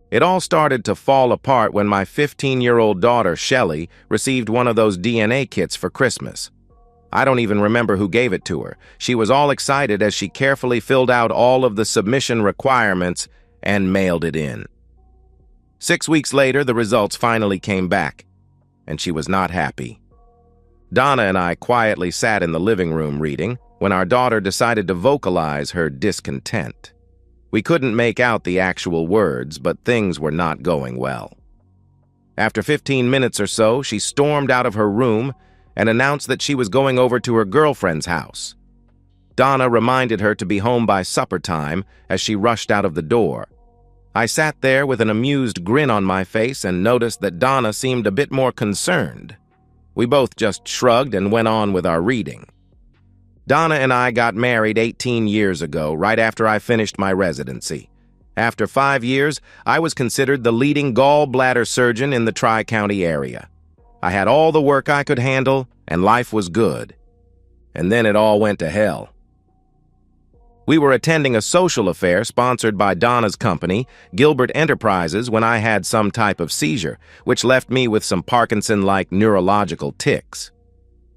It all started to fall apart when my 15-year-old daughter, Shelley, received one of those DNA kits for Christmas. I don't even remember who gave it to her. She was all excited as she carefully filled out all of the submission requirements and mailed it in. 6 weeks later, the results finally came back, and she was not happy. Donna and I quietly sat in the living room reading when our daughter decided to vocalize her discontent. We couldn't make out the actual words, but things were not going well. After 15 minutes or so, she stormed out of her room and announced that she was going over to her girlfriend's house. Donna reminded her to be home by supper time as she rushed out of the door. I sat there with an amused grin on my face and noticed that Donna seemed a bit more concerned. We both just shrugged and went on with our reading. Donna and I got married 18 years ago, right after I finished my residency. After 5 years, I was considered the leading gallbladder surgeon in the Tri-County area. I had all the work I could handle, and life was good. And then it all went to hell. We were attending a social affair sponsored by Donna's company, Gilbert Enterprises, when I had some type of seizure, which left me with some Parkinson-like neurological tics.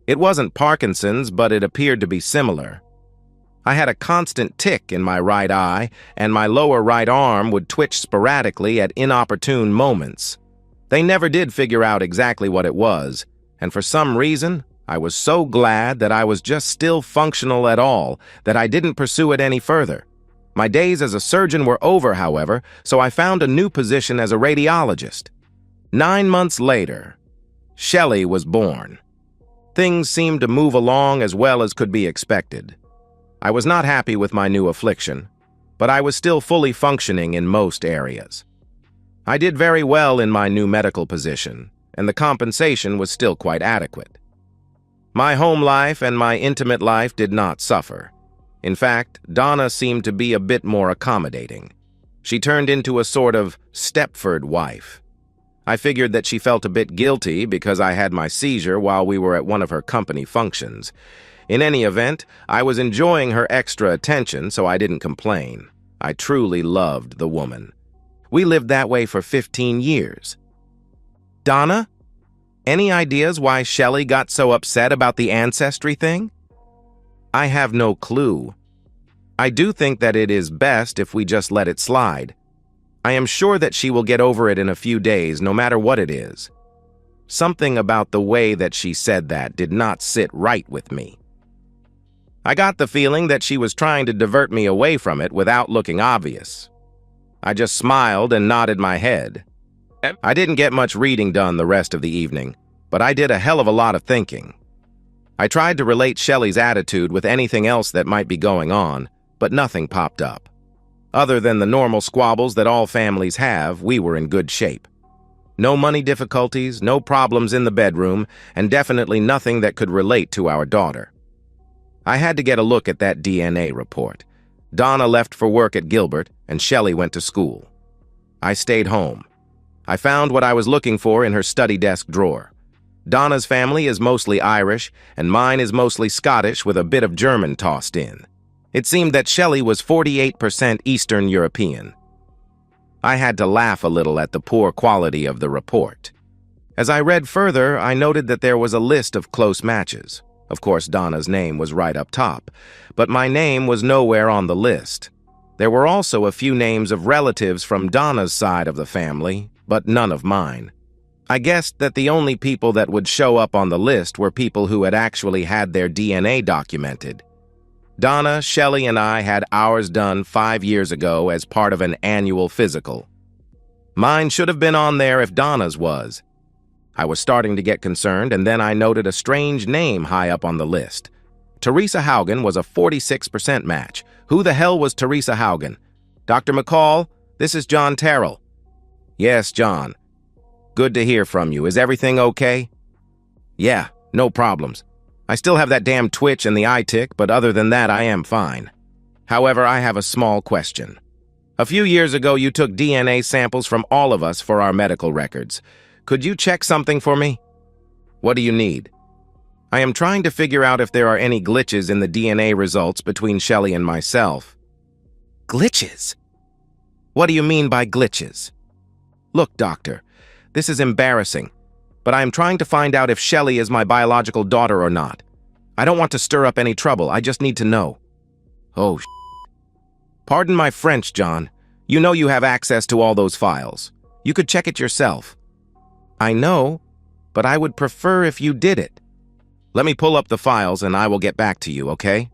It wasn't Parkinson's, but it appeared to be similar. I had a constant tic in my right eye, and my lower right arm would twitch sporadically at inopportune moments. They never did figure out exactly what it was, and for some reason, I was so glad that I was just still functional at all that I didn't pursue it any further. My days as a surgeon were over, however, so I found a new position as a radiologist. 9 months later, Shelley was born. Things seemed to move along as well as could be expected. I was not happy with my new affliction, but I was still fully functioning in most areas. I did very well in my new medical position, and the compensation was still quite adequate. My home life and my intimate life did not suffer. In fact, Donna seemed to be a bit more accommodating. She turned into a sort of Stepford wife. I figured that she felt a bit guilty because I had my seizure while we were at one of her company functions. In any event, I was enjoying her extra attention, so I didn't complain. I truly loved the woman. We lived that way for 15 years. Donna? Any ideas why Shelley got so upset about the ancestry thing? I have no clue. I do think that it is best if we just let it slide. I am sure that she will get over it in a few days, no matter what it is. Something about the way that she said that did not sit right with me. I got the feeling that she was trying to divert me away from it without looking obvious. I just smiled and nodded my head. I didn't get much reading done the rest of the evening, but I did a hell of a lot of thinking. I tried to relate Shelley's attitude with anything else that might be going on, but nothing popped up. Other than the normal squabbles that all families have, we were in good shape. No money difficulties, no problems in the bedroom, and definitely nothing that could relate to our daughter. I had to get a look at that DNA report. Donna left for work at Gilbert, and Shelley went to school. I stayed home. I found what I was looking for in her study desk drawer. Donna's family is mostly Irish, and mine is mostly Scottish with a bit of German tossed in. It seemed that Shelley was 48% Eastern European. I had to laugh a little at the poor quality of the report. As I read further, I noted that there was a list of close matches. Of course, Donna's name was right up top, but my name was nowhere on the list. There were also a few names of relatives from Donna's side of the family, but none of mine. I guessed that the only people that would show up on the list were people who had actually had their DNA documented. Donna, Shelley, and I had ours done 5 years ago as part of an annual physical. Mine should have been on there if Donna's was. I was starting to get concerned, and then I noted a strange name high up on the list. Teresa Haugen was a 46% match. Who the hell was Teresa Haugen? Dr. McCall, this is John Terrell. Yes, John. Good to hear from you. Is everything okay? Yeah, no problems. I still have that damn twitch and the eye tic, but other than that, I am fine. However, I have a small question. A few years ago, you took DNA samples from all of us for our medical records. Could you check something for me? What do you need? I am trying to figure out if there are any glitches in the DNA results between Shelley and myself. Glitches? What do you mean by glitches? Look, doctor, this is embarrassing, but I am trying to find out if Shelley is my biological daughter or not. I don't want to stir up any trouble. I just need to know. Oh, Pardon my French, John. You know you have access to all those files. You could check it yourself. I know, but I would prefer if you did it. Let me pull up the files and I will get back to you, okay?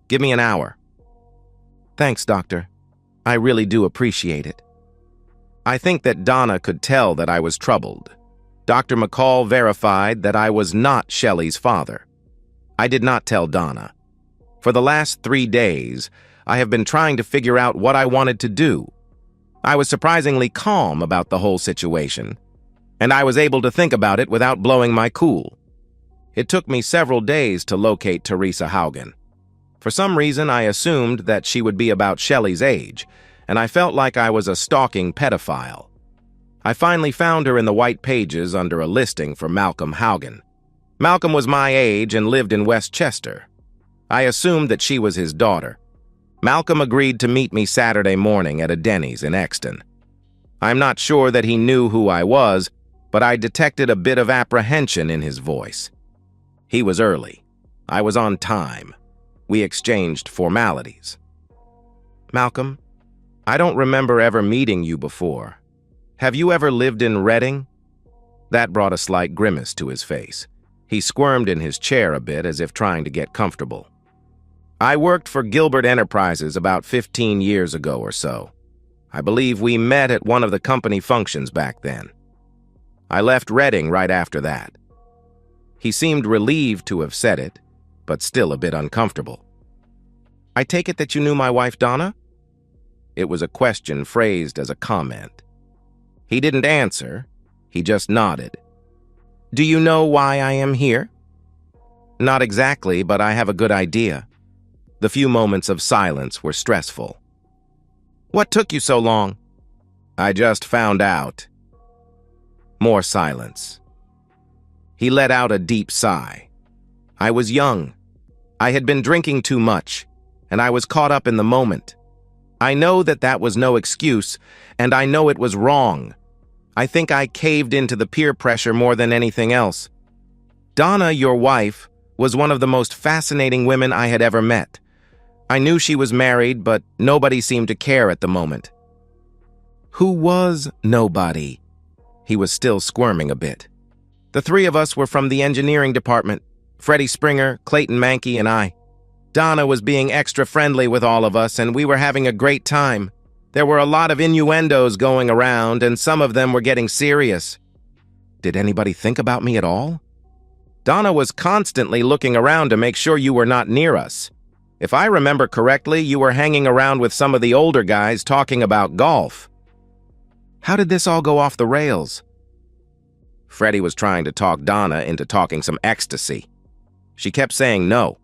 Give me an hour. Thanks, doctor. I really do appreciate it. I think that Donna could tell that I was troubled. Dr. McCall verified that I was not Shelley's father. I did not tell Donna. For the last 3 days, I have been trying to figure out what I wanted to do. I was surprisingly calm about the whole situation, and I was able to think about it without blowing my cool. It took me several days to locate Teresa Haugen. For some reason, I assumed that she would be about Shelley's age, and I felt like I was a stalking pedophile. I finally found her in the white pages under a listing for Malcolm Haugen. Malcolm was my age and lived in Westchester. I assumed that she was his daughter. Malcolm agreed to meet me Saturday morning at a Denny's in Exton. I'm not sure that he knew who I was, but I detected a bit of apprehension in his voice. He was early. I was on time. We exchanged formalities. Malcolm, I don't remember ever meeting you before. Have you ever lived in Redding? That brought a slight grimace to his face. He squirmed in his chair a bit as if trying to get comfortable. I worked for Gilbert Enterprises about 15 years ago or so. I believe we met at one of the company functions back then. I left Redding right after that. He seemed relieved to have said it, but still a bit uncomfortable. I take it that you knew my wife, Donna? It was a question phrased as a comment. He didn't answer, he just nodded. Do you know why I am here? Not exactly, but I have a good idea. The few moments of silence were stressful. What took you so long? I just found out. More silence. He let out a deep sigh. I was young. I had been drinking too much, and I was caught up in the moment. I know that that was no excuse, and I know it was wrong. I think I caved into the peer pressure more than anything else. Donna, your wife, was one of the most fascinating women I had ever met. I knew she was married, but nobody seemed to care at the moment. Who was nobody? He was still squirming a bit. The 3 of us were from the engineering department, Freddie Springer, Clayton Mankey, and I. Donna was being extra friendly with all of us, and we were having a great time. There were a lot of innuendos going around, and some of them were getting serious. Did anybody think about me at all? Donna was constantly looking around to make sure you were not near us. If I remember correctly, you were hanging around with some of the older guys talking about golf. How did this all go off the rails? Freddie was trying to talk Donna into talking some ecstasy. She kept saying no.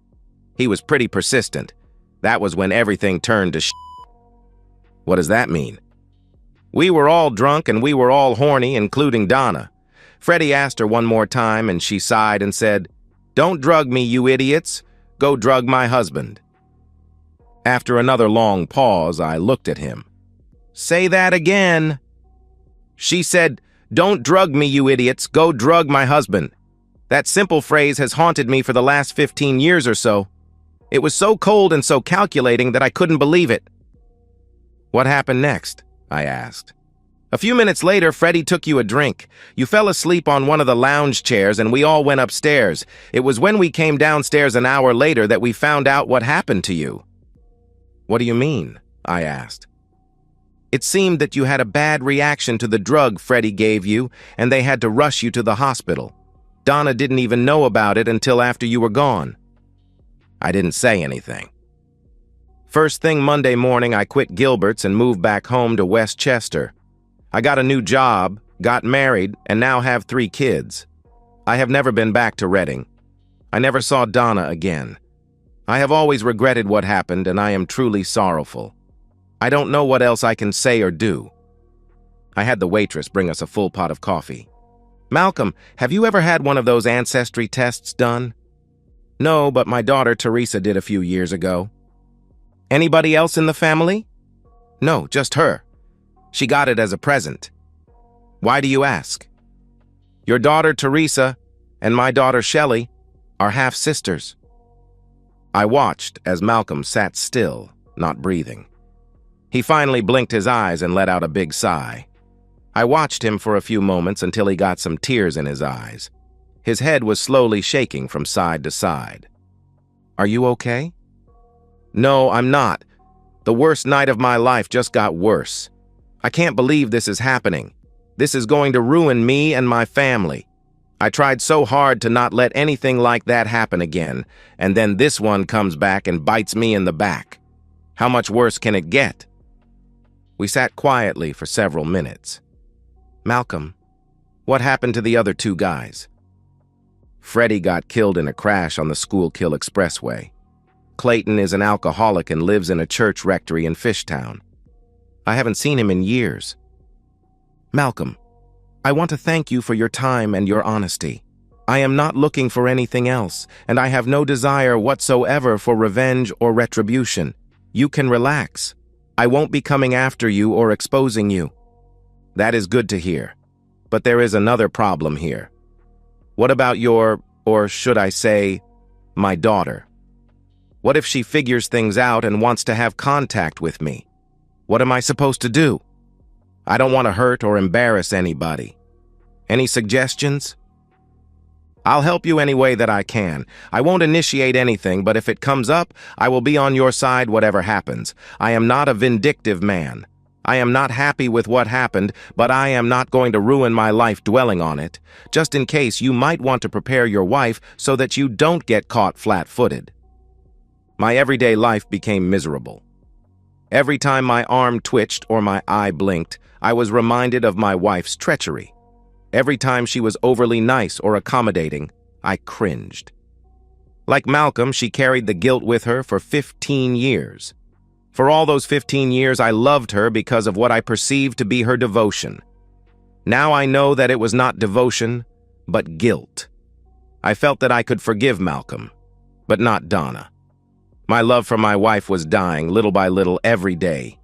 He was pretty persistent. That was when everything turned to shit. What does that mean? We were all drunk and we were all horny, including Donna. Freddie asked her one more time and she sighed and said, "Don't drug me, you idiots. Go drug my husband." After another long pause, I looked at him. Say that again. She said, "Don't drug me, you idiots. Go drug my husband." That simple phrase has haunted me for the last 15 years or so. It was so cold and so calculating that I couldn't believe it. What happened next? I asked. A few minutes later, Freddie took you a drink. You fell asleep on one of the lounge chairs and we all went upstairs. It was when we came downstairs an hour later that we found out what happened to you. What do you mean? I asked. It seemed that you had a bad reaction to the drug Freddie gave you and they had to rush you to the hospital. Donna didn't even know about it until after you were gone. I didn't say anything. First thing Monday morning, I quit Gilbert's and moved back home to Westchester. I got a new job, got married, and now have 3 kids. I have never been back to Redding. I never saw Donna again. I have always regretted what happened, and I am truly sorrowful. I don't know what else I can say or do. I had the waitress bring us a full pot of coffee. Malcolm, have you ever had one of those ancestry tests done? No, but my daughter Teresa did a few years ago. Anybody else in the family? No, just her. She got it as a present. Why do you ask? Your daughter Teresa and my daughter Shelley are half-sisters. I watched as Malcolm sat still, not breathing. He finally blinked his eyes and let out a big sigh. I watched him for a few moments until he got some tears in his eyes. His head was slowly shaking from side to side. Are you okay? No, I'm not. The worst night of my life just got worse. I can't believe this is happening. This is going to ruin me and my family. I tried so hard to not let anything like that happen again, and then this one comes back and bites me in the back. How much worse can it get? We sat quietly for several minutes. Malcolm, what happened to the other two guys? Freddie got killed in a crash on the Schuylkill Expressway. Clayton is an alcoholic and lives in a church rectory in Fishtown. I haven't seen him in years. Malcolm, I want to thank you for your time and your honesty. I am not looking for anything else, and I have no desire whatsoever for revenge or retribution. You can relax. I won't be coming after you or exposing you. That is good to hear. But there is another problem here. What about or should I say, my daughter? What if she figures things out and wants to have contact with me? What am I supposed to do? I don't want to hurt or embarrass anybody. Any suggestions? I'll help you any way that I can. I won't initiate anything, but if it comes up, I will be on your side whatever happens. I am not a vindictive man. I am not happy with what happened, but I am not going to ruin my life dwelling on it. Just in case, you might want to prepare your wife so that you don't get caught flat-footed. My everyday life became miserable. Every time my arm twitched or my eye blinked, I was reminded of my wife's treachery. Every time she was overly nice or accommodating, I cringed. Like Malcolm, she carried the guilt with her for 15 years. For all those 15 years, I loved her because of what I perceived to be her devotion. Now I know that it was not devotion, but guilt. I felt that I could forgive Malcolm, but not Donna. My love for my wife was dying little by little every day.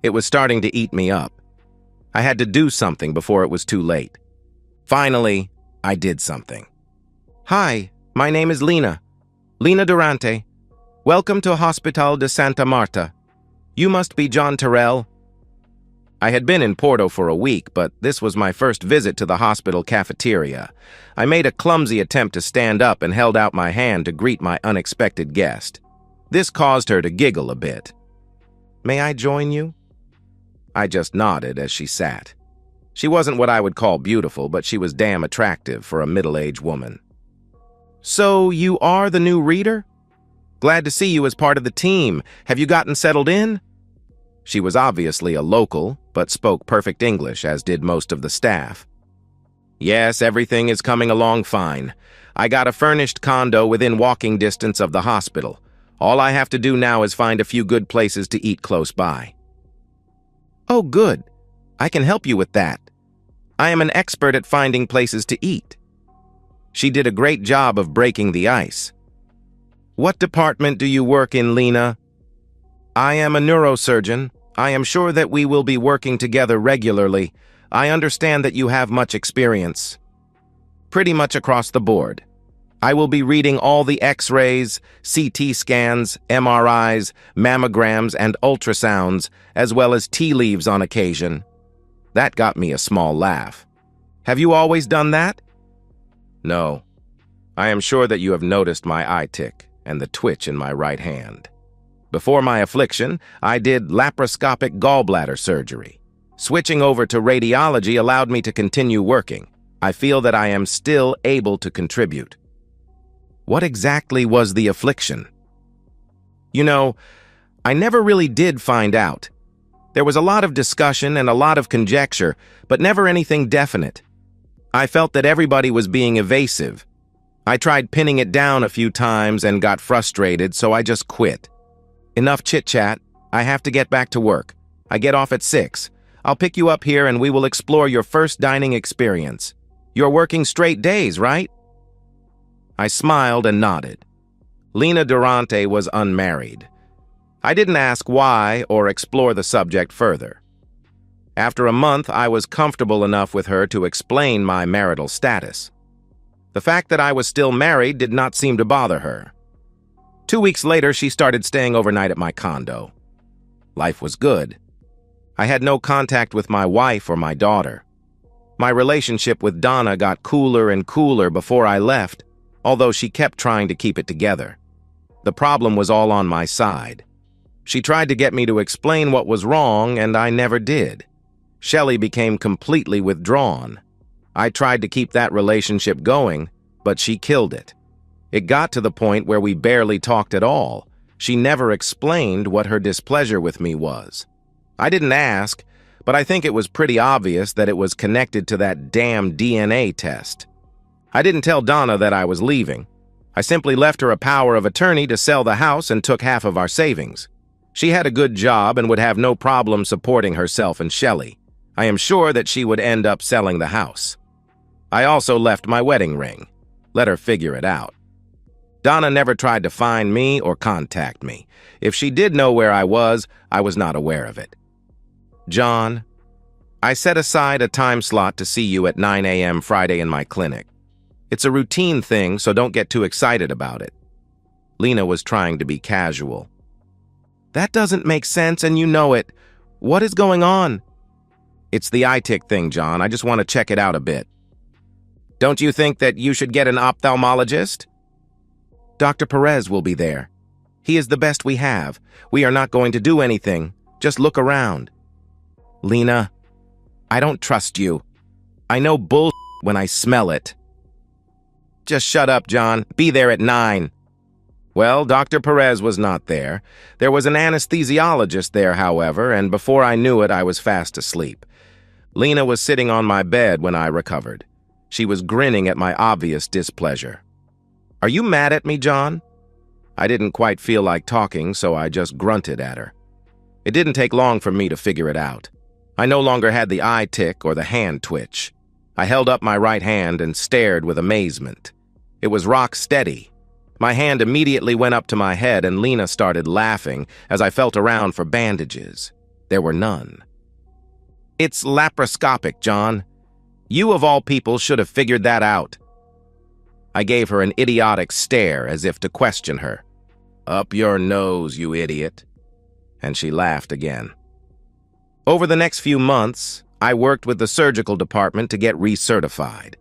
It was starting to eat me up. I had to do something before it was too late. Finally, I did something. Hi, my name is Lina. Lina Durante. Welcome to Hospital de Santa Marta. You must be John Terrell. I had been in Porto for a week, but this was my first visit to the hospital cafeteria. I made a clumsy attempt to stand up and held out my hand to greet my unexpected guest. This caused her to giggle a bit. May I join you? I just nodded as she sat. She wasn't what I would call beautiful, but she was damn attractive for a middle-aged woman. So you are the new reader? Glad to see you as part of the team. Have you gotten settled in? She was obviously a local, but spoke perfect English, as did most of the staff. Yes, everything is coming along fine. I got a furnished condo within walking distance of the hospital. All I have to do now is find a few good places to eat close by. Oh, good. I can help you with that. I am an expert at finding places to eat. She did a great job of breaking the ice. What department do you work in, Lina? I am a neurosurgeon. I am sure that we will be working together regularly. I understand that you have much experience. Pretty much across the board. I will be reading all the X-rays, CT scans, MRIs, mammograms, and ultrasounds, as well as tea leaves on occasion. That got me a small laugh. Have you always done that? No. I am sure that you have noticed my eye tick and the twitch in my right hand. Before my affliction, I did laparoscopic gallbladder surgery. Switching over to radiology allowed me to continue working. I feel that I am still able to contribute. What exactly was the affliction? You know, I never really did find out. There was a lot of discussion and a lot of conjecture, but never anything definite. I felt that everybody was being evasive. I tried pinning it down a few times and got frustrated, so I just quit. Enough chit-chat. I have to get back to work. I get off at 6. I'll pick you up here and we will explore your first dining experience. You're working straight days, right? I smiled and nodded. Lina Durante was unmarried. I didn't ask why or explore the subject further. After a month, I was comfortable enough with her to explain my marital status. The fact that I was still married did not seem to bother her. 2 weeks later, she started staying overnight at my condo. Life was good. I had no contact with my wife or my daughter. My relationship with Donna got cooler and cooler before I left, although she kept trying to keep it together. The problem was all on my side. She tried to get me to explain what was wrong, and I never did. Shelley became completely withdrawn. I tried to keep that relationship going, but she killed it. It got to the point where we barely talked at all. She never explained what her displeasure with me was. I didn't ask, but I think it was pretty obvious that it was connected to that damn DNA test. I didn't tell Donna that I was leaving. I simply left her a power of attorney to sell the house and took half of our savings. She had a good job and would have no problem supporting herself and Shelley. I am sure that she would end up selling the house. I also left my wedding ring. Let her figure it out. Donna never tried to find me or contact me. If she did know where I was not aware of it. John, I set aside a time slot to see you at 9 a.m. Friday in my clinic. It's a routine thing, so don't get too excited about it. Lena was trying to be casual. That doesn't make sense, and you know it. What is going on? It's the eye tick thing, John. I just want to check it out a bit. Don't you think that you should get an ophthalmologist? Dr. Perez will be there. He is the best we have. We are not going to do anything. Just look around. Lena, I don't trust you. I know bull when I smell it. Just shut up, John. Be there at 9. Well, Dr. Perez was not there. There was an anesthesiologist there, however, and before I knew it, I was fast asleep. Lena was sitting on my bed when I recovered. She was grinning at my obvious displeasure. Are you mad at me, John? I didn't quite feel like talking, so I just grunted at her. It didn't take long for me to figure it out. I no longer had the eye tick or the hand twitch. I held up my right hand and stared with amazement. It was rock steady. My hand immediately went up to my head and Lena started laughing as I felt around for bandages. There were none. It's laparoscopic, John. You of all people should have figured that out. I gave her an idiotic stare as if to question her. Up your nose, you idiot. And she laughed again. Over the next few months, I worked with the surgical department to get recertified.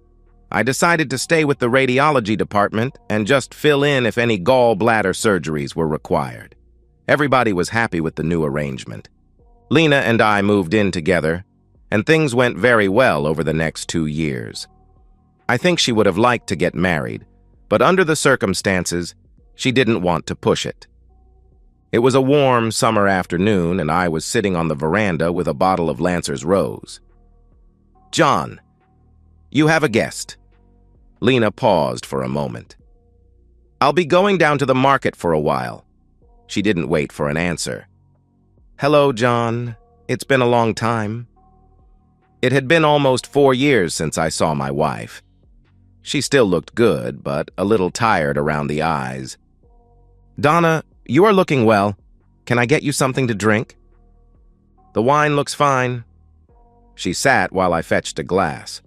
I decided to stay with the radiology department and just fill in if any gallbladder surgeries were required. Everybody was happy with the new arrangement. Lena and I moved in together, and things went very well over the next 2 years. I think she would have liked to get married, but under the circumstances, she didn't want to push it. It was a warm summer afternoon, and I was sitting on the veranda with a bottle of Lancer's Rose. John, you have a guest. Lena paused for a moment. I'll be going down to the market for a while. She didn't wait for an answer. Hello, John. It's been a long time. It had been almost 4 years since I saw my wife. She still looked good, but a little tired around the eyes. Donna, you are looking well. Can I get you something to drink? The wine looks fine. She sat while I fetched a glass.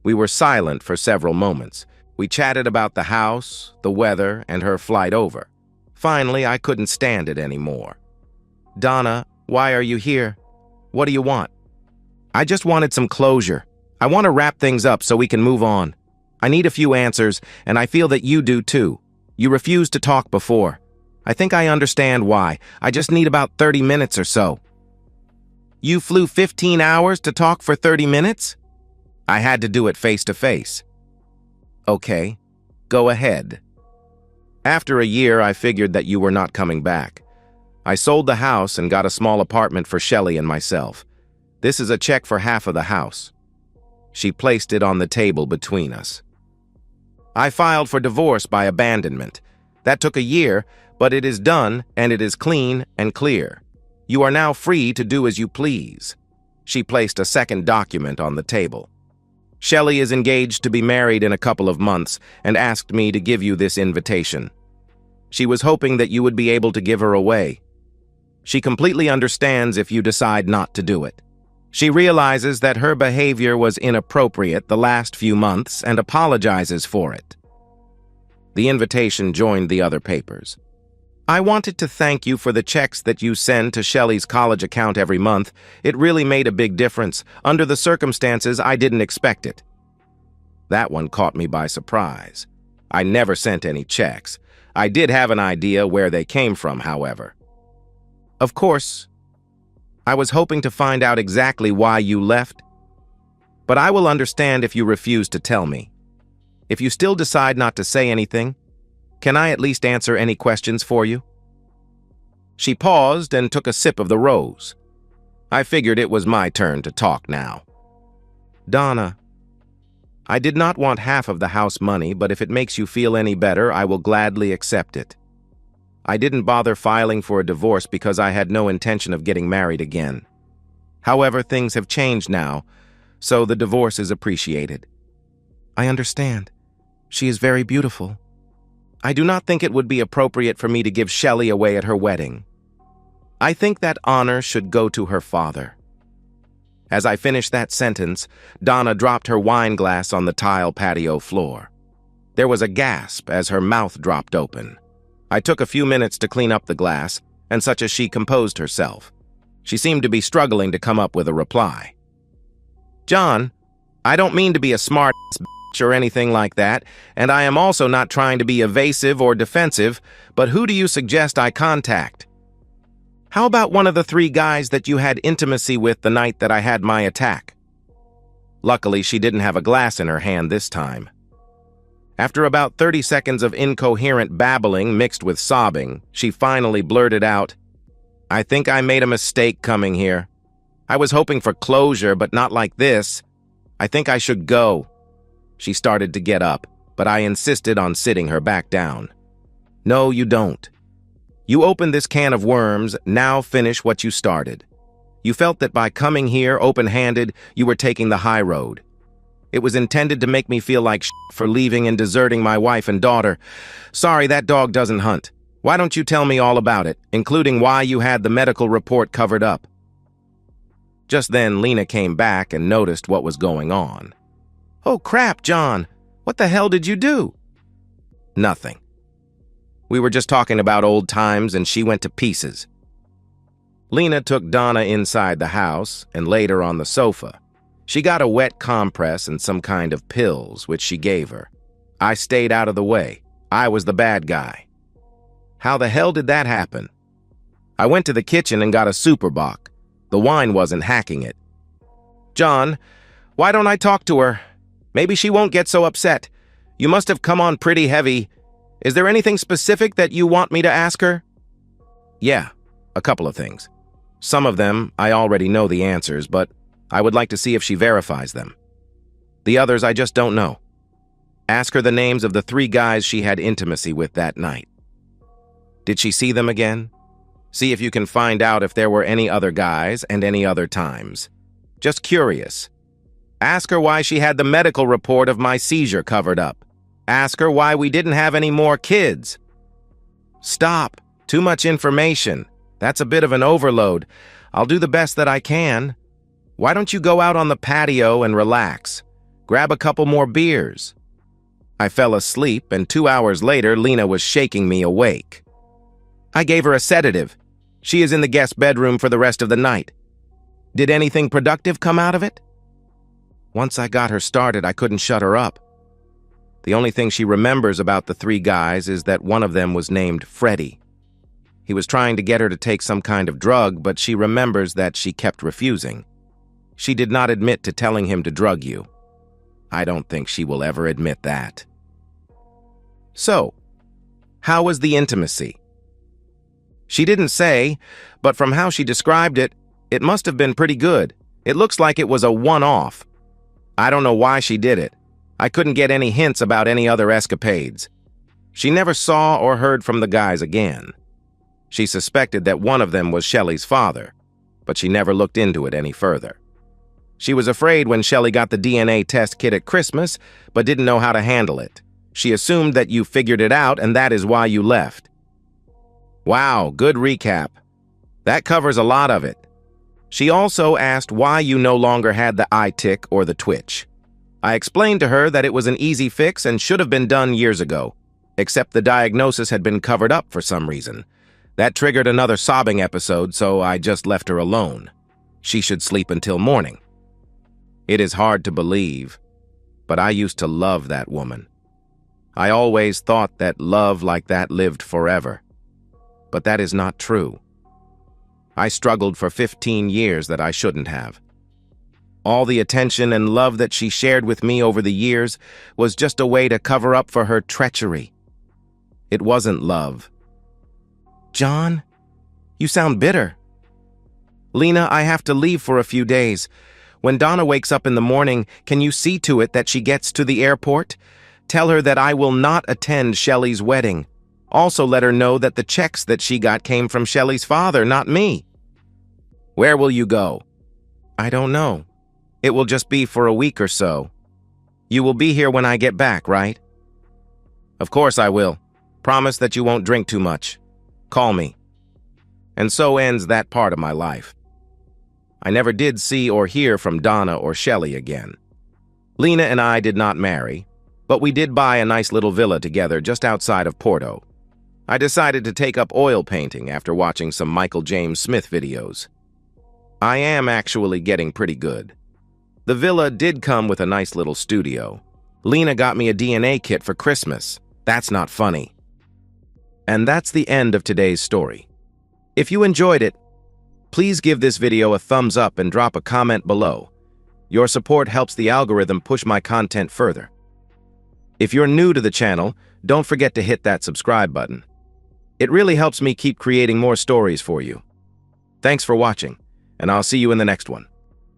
We were silent for several moments. We chatted about the house, the weather, and her flight over. Finally, I couldn't stand it anymore. Donna, why are you here? What do you want? I just wanted some closure. I want to wrap things up so we can move on. I need a few answers, and I feel that you do too. You refused to talk before. I think I understand why. I just need about 30 minutes or so. You flew 15 hours to talk for 30 minutes? I had to do it face to face. Okay, go ahead. After a year, I figured that you were not coming back. I sold the house and got a small apartment for Shelley and myself. This is a check for half of the house. She placed it on the table between us. I filed for divorce by abandonment. That took a year, but it is done and it is clean and clear. You are now free to do as you please. She placed a second document on the table. Shelley is engaged to be married in a couple of months and asked me to give you this invitation. She was hoping that you would be able to give her away. She completely understands if you decide not to do it. She realizes that her behavior was inappropriate the last few months and apologizes for it. The invitation joined the other papers. I wanted to thank you for the checks that you send to Shelley's college account every month. It really made a big difference. Under the circumstances, I didn't expect it. That one caught me by surprise. I never sent any checks. I did have an idea where they came from, however. Of course, I was hoping to find out exactly why you left, but I will understand if you refuse to tell me. If you still decide not to say anything, can I at least answer any questions for you? She paused and took a sip of the rose. I figured it was my turn to talk now. Donna, I did not want half of the house money, but if it makes you feel any better, I will gladly accept it. I didn't bother filing for a divorce because I had no intention of getting married again. However, things have changed now, so the divorce is appreciated. I understand. She is very beautiful. I do not think it would be appropriate for me to give Shelley away at her wedding. I think that honor should go to her father. As I finished that sentence, Donna dropped her wine glass on the tile patio floor. There was a gasp as her mouth dropped open. I took a few minutes to clean up the glass, and such as she composed herself. She seemed to be struggling to come up with a reply. John, I don't mean to be a smart-ass bitch or anything like that, and I am also not trying to be evasive or defensive, but who do you suggest I contact? How about one of the 3 guys that you had intimacy with the night that I had my attack? Luckily, she didn't have a glass in her hand this time. After about 30 seconds of incoherent babbling mixed with sobbing, she finally blurted out, I think I made a mistake coming here. I was hoping for closure, but not like this. I think I should go. She started to get up, but I insisted on sitting her back down. No, you don't. You opened this can of worms, now finish what you started. You felt that by coming here open-handed, you were taking the high road. It was intended to make me feel like shit for leaving and deserting my wife and daughter. Sorry, that dog doesn't hunt. Why don't you tell me all about it, including why you had the medical report covered up? Just then, Lena came back and noticed what was going on. Oh crap, John. What the hell did you do? Nothing. We were just talking about old times and she went to pieces. Lena took Donna inside the house and laid her on the sofa. She got a wet compress and some kind of pills, which she gave her. I stayed out of the way. I was the bad guy. How the hell did that happen? I went to the kitchen and got a super bock. The wine wasn't hacking it. John, why don't I talk to her? Maybe she won't get so upset. You must have come on pretty heavy. Is there anything specific that you want me to ask her? Yeah, a couple of things. Some of them I already know the answers, but I would like to see if she verifies them. The others I just don't know. Ask her the names of the 3 guys she had intimacy with that night. Did she see them again? See if you can find out if there were any other guys and any other times. Just curious. Ask her why she had the medical report of my seizure covered up. Ask her why we didn't have any more kids. Stop. Too much information. That's a bit of an overload. I'll do the best that I can. Why don't you go out on the patio and relax? Grab a couple more beers. I fell asleep, and 2 hours later, Lena was shaking me awake. I gave her a sedative. She is in the guest bedroom for the rest of the night. Did anything productive come out of it? Once I got her started, I couldn't shut her up. The only thing she remembers about the 3 guys is that one of them was named Freddie. He was trying to get her to take some kind of drug, but she remembers that she kept refusing. She did not admit to telling him to drug you. I don't think she will ever admit that. So, how was the intimacy? She didn't say, but from how she described it, it must have been pretty good. It looks like it was a one-off. I don't know why she did it. I couldn't get any hints about any other escapades. She never saw or heard from the guys again. She suspected that one of them was Shelley's father, but she never looked into it any further. She was afraid when Shelley got the DNA test kit at Christmas, but didn't know how to handle it. She assumed that you figured it out, and that is why you left. Wow, good recap. That covers a lot of it. She also asked why you no longer had the eye tick or the twitch. I explained to her that it was an easy fix and should have been done years ago, except the diagnosis had been covered up for some reason. That triggered another sobbing episode, so I just left her alone. She should sleep until morning. It is hard to believe, but I used to love that woman. I always thought that love like that lived forever. But that is not true. I struggled for 15 years that I shouldn't have. All the attention and love that she shared with me over the years was just a way to cover up for her treachery. It wasn't love. John, you sound bitter. Lena, I have to leave for a few days. When Donna wakes up in the morning, can you see to it that she gets to the airport? Tell her that I will not attend Shelley's wedding. Also let her know that the checks that she got came from Shelley's father, not me. Where will you go? I don't know. It will just be for a week or so. You will be here when I get back, right? Of course I will. Promise that you won't drink too much. Call me. And so ends that part of my life. I never did see or hear from Donna or Shelley again. Lena and I did not marry, but we did buy a nice little villa together just outside of Porto. I decided to take up oil painting after watching some Michael James Smith videos. I am actually getting pretty good. The villa did come with a nice little studio. Lena got me a DNA kit for Christmas. That's not funny. And that's the end of today's story. If you enjoyed it, please give this video a thumbs up and drop a comment below. Your support helps the algorithm push my content further. If you're new to the channel, don't forget to hit that subscribe button. It really helps me keep creating more stories for you. Thanks for watching, and I'll see you in the next one.